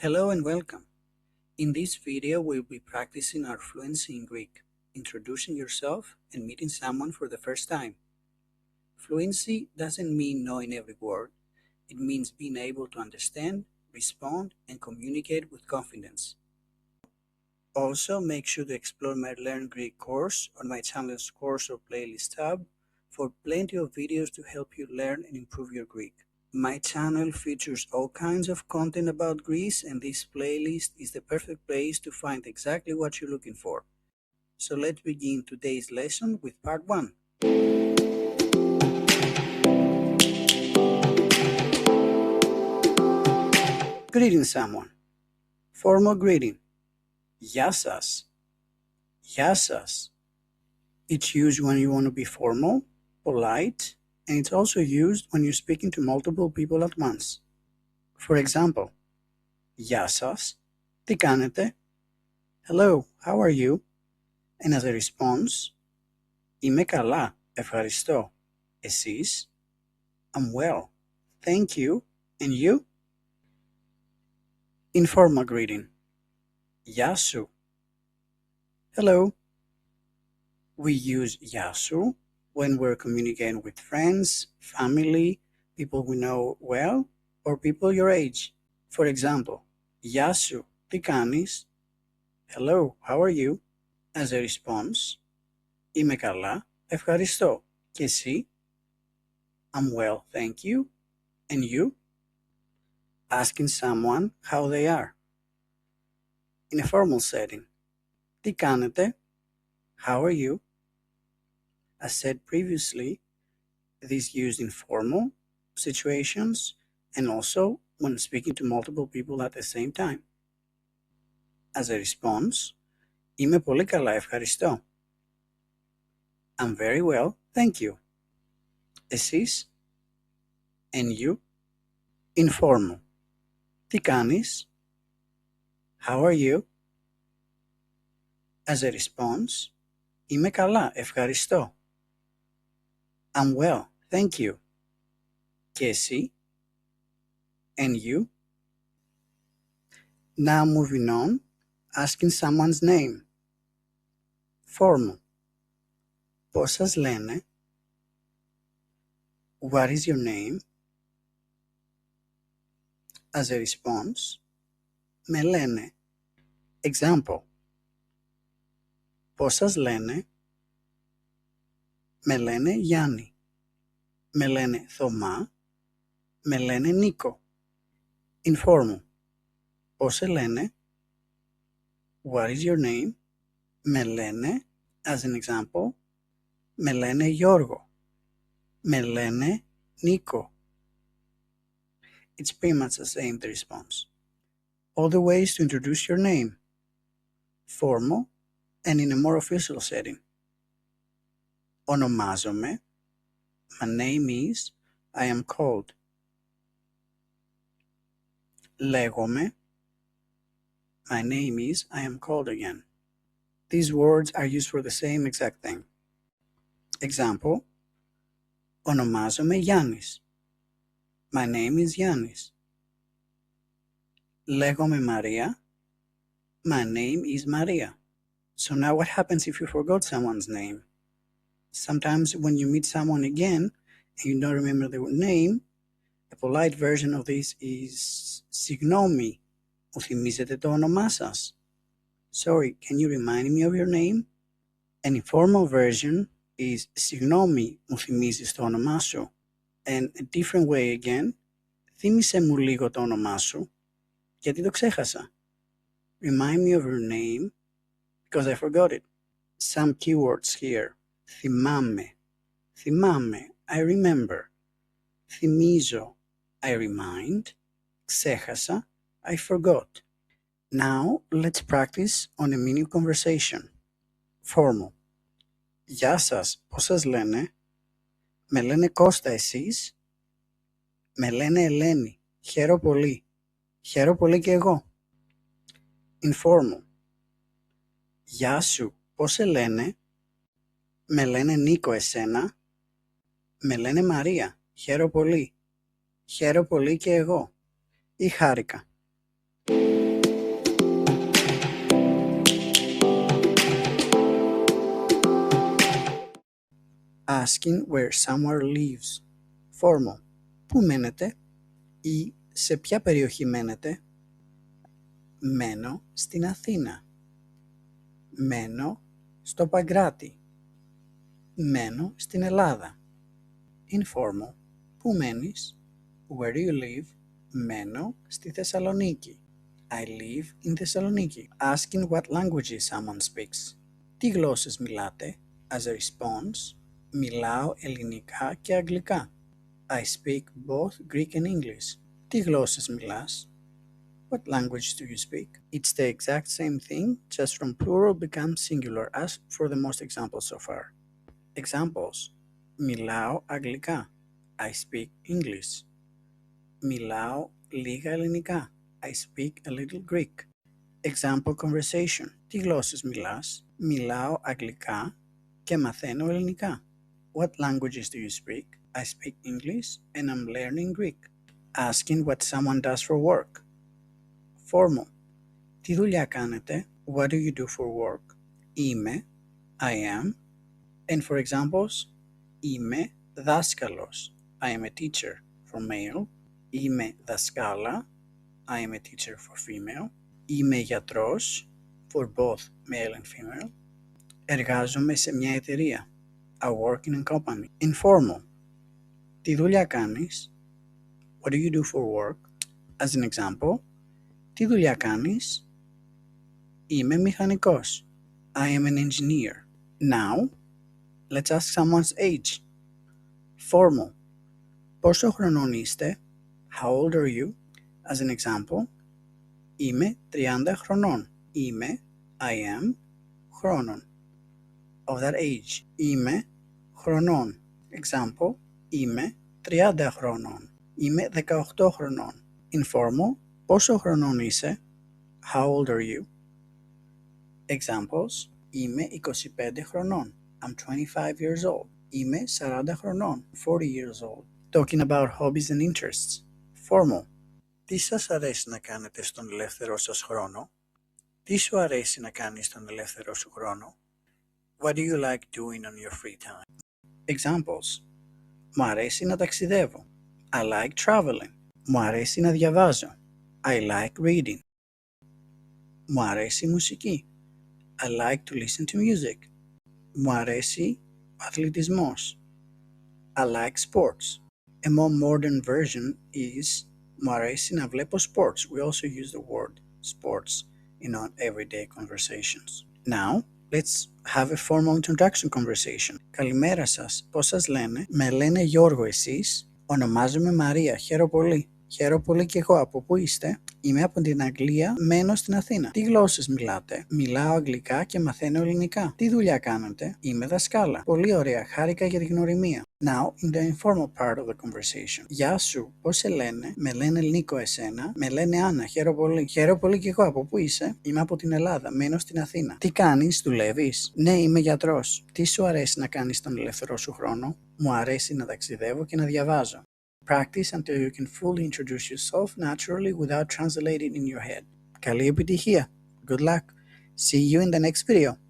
Hello and welcome. In this video, we'll be practicing our fluency in Greek, introducing yourself and meeting someone for the first time. Fluency doesn't mean knowing every word. It means being able to understand, respond, and communicate with confidence. Also, make sure to explore my Learn Greek course on my channel's course or playlist tab for plenty of videos to help you learn and improve your Greek. My channel features all kinds of content about Greece, and this playlist is the perfect place to find exactly what you're looking for. So let's begin today's lesson with part 1. Greeting someone. Formal greeting. Γεια σας. Γεια σας. It's used when you want to be formal, polite, and it's also used when you're speaking to multiple people at once. For example, Γεια σας, τι κάνετε? Hello, how are you? And as a response, Είμαι καλά, ευχαριστώ. Εσείς? I'm well, thank you. And you? Informal greeting. Γεια σου. Hello. We use γεια σου when we're communicating with friends, family, people we know well, or people your age. For example, Γεια σου, τι κάνεις? Hello, how are you? As a response, Είμαι καλά, ευχαριστώ. Και εσύ? I'm well, thank you. And you? Asking someone how they are. In a formal setting. Τι κάνετε? How are you? As said previously, this used in formal situations and also when speaking to multiple people at the same time. As a response, Είμαι πολύ καλά, ευχαριστώ. I'm very well, thank you. Εσείς? And you? Informal. Τι κάνεις? How are you? As a response, Είμαι καλά, ευχαριστώ. I'm well, thank you. Και εσύ? And you? Now moving on, asking someone's name. Formal. Πώς σας λένε? What is your name? As a response, με λένε. Example. Πώς σας λένε? Με λένε Γιάννη. Με λένε Θωμά. Με λένε Νίκο. Informal. Πώς σε λένε? What is your name? Με λένε, as an example, με λένε Γιώργο. Με λένε Νίκο. It's pretty much the same, the response. All the ways to introduce your name. Formal and in a more official setting. Ονομάζομαι. My name is, I am called. Λέγομαι. My name is, I am called again. These words are used for the same exact thing. Example. Ονομάζομαι Γιάννης. My name is Yannis. Λέγομαι Maria. My name is Maria. So now what happens if you forgot someone's name? Sometimes when you meet someone again and you don't remember their name, a polite version of this is συγγνώμη, μου θυμίζετε το όνομά σας? Sorry, can you remind me of your name? An informal version is συγγνώμη, μου θυμίζεις το όνομά σου? And a different way again, θύμισε μου λίγο το όνομά σου, γιατί το ξέχασα. Remind me of your name, because I forgot it. Some keywords here. Θυμάμαι. Θυμάμαι, I remember. Θυμίζω, I remind. Ξέχασα, I forgot. Now, let's practice on a mini conversation. Formal. Γεια σας, πώς σας λένε? Με λένε Κώστα, εσείς? Με λένε Ελένη, χαίρο πολύ. Χαίρο πολύ και εγώ. Informal. Γεια σου, πώς σε λένε? Με λένε Νίκο, εσένα? Με λένε Μαρία, χαίρο πολύ. Χαίρο πολύ και εγώ. Ή χάρηκα. Asking where someone lives. Formal. Πού μένετε ή σε ποια περιοχή μένετε. Μένω στην Αθήνα. Μένω στο Παγκράτη. Μένω στην Ελλάδα. Informal. Πού μένεις? Where do you live? Μένω στη Θεσσαλονίκη. I live in Thessaloniki. Asking what languages someone speaks. Τι γλώσσες μιλάτε? As a response, μιλάω ελληνικά και αγγλικά. I speak both Greek and English. Τι γλώσσες μιλάς? What language do you speak? It's the exact same thing, just from plural becomes singular, as for the most examples so far. Examples. Μιλάω αγγλικά. I speak English. Μιλάω λίγα ελληνικά. I speak a little Greek. Example conversation. Τι γλώσσες μιλάς? Μιλάω αγγλικά και μαθαίνω ελληνικά. What languages do you speak? I speak English and I'm learning Greek. Asking what someone does for work. Formal. Τι δουλειά κάνετε? What do you do for work? Είμαι, I am. And for examples, είμαι δάσκαλος. I am a teacher for male. Είμαι δασκάλα. I am a teacher for female. Είμαι γιατρός for both male and female. Εργάζομαι σε μια εταιρεία. I work in a company. Informal. Τι δουλειά κάνεις? What do you do for work? As an example, τι δουλειά κάνεις? Είμαι μηχανικός. I am an engineer. Now, let's ask someone's age. Formal. Πόσο χρονών είστε? How old are you? As an example, είμαι 30 χρονών. Είμαι, I am, χρόνων. Of that age. Είμαι χρονών. Example, είμαι 30 χρονών. Είμαι 18 χρονών. Informal, πόσο χρονών είσαι? How old are you? Examples, είμαι 25 χρονών. I'm 25 years old. Είμαι 40 χρονών. 40 years old. Talking about hobbies and interests. Formal. Τι σας αρέσει να κάνετε στον ελεύθερο σας χρόνο? Τι σου αρέσει να κάνεις στον ελεύθερο σου χρόνο? What do you like doing on your free time? Examples. Μου αρέσει να ταξιδεύω. I like traveling. Μου αρέσει να διαβάζω. I like reading. Μου αρέσει η μουσική. I like to listen to music. Μου αρέσει ο αθλητισμός. I like sports. A more modern version is μου αρέσει να βλέπω sports. We also use the word sports in our everyday conversations. Now, let's have a formal introduction conversation. Καλημέρα σας. Πώς σας λένε? Με λένε Γιώργο εσείς. Ονομάζομαι Μαρία. Χαίρομαι πολύ. Χαίρομαι πολύ και εγώ. Από πού είστε? Είμαι από την Αγγλία, μένω στην Αθήνα. Τι γλώσσες μιλάτε? Μιλάω αγγλικά και μαθαίνω ελληνικά. Τι δουλειά κάνετε? Είμαι δασκάλα. Πολύ ωραία. Χάρηκα για την γνωριμία. Now, in the informal part of the conversation. Γεια σου, πώς σε λένε? Με λένε Νίκο εσένα. Με λένε Άννα. Χαίρομαι πολύ. Χαίρομαι πολύ και εγώ. Από πού είσαι? Είμαι από την Ελλάδα, μένω στην Αθήνα. Τι κάνεις? Δουλεύεις? Ναι, είμαι γιατρός. Τι σου αρέσει να κάνεις στον ελεύθερο σου χρόνο? Μου αρέσει να ταξιδεύω και να διαβάζω. Practice until you can fully introduce yourself naturally without translating in your head. Καλή επιτυχία. Good luck. See you in the next video.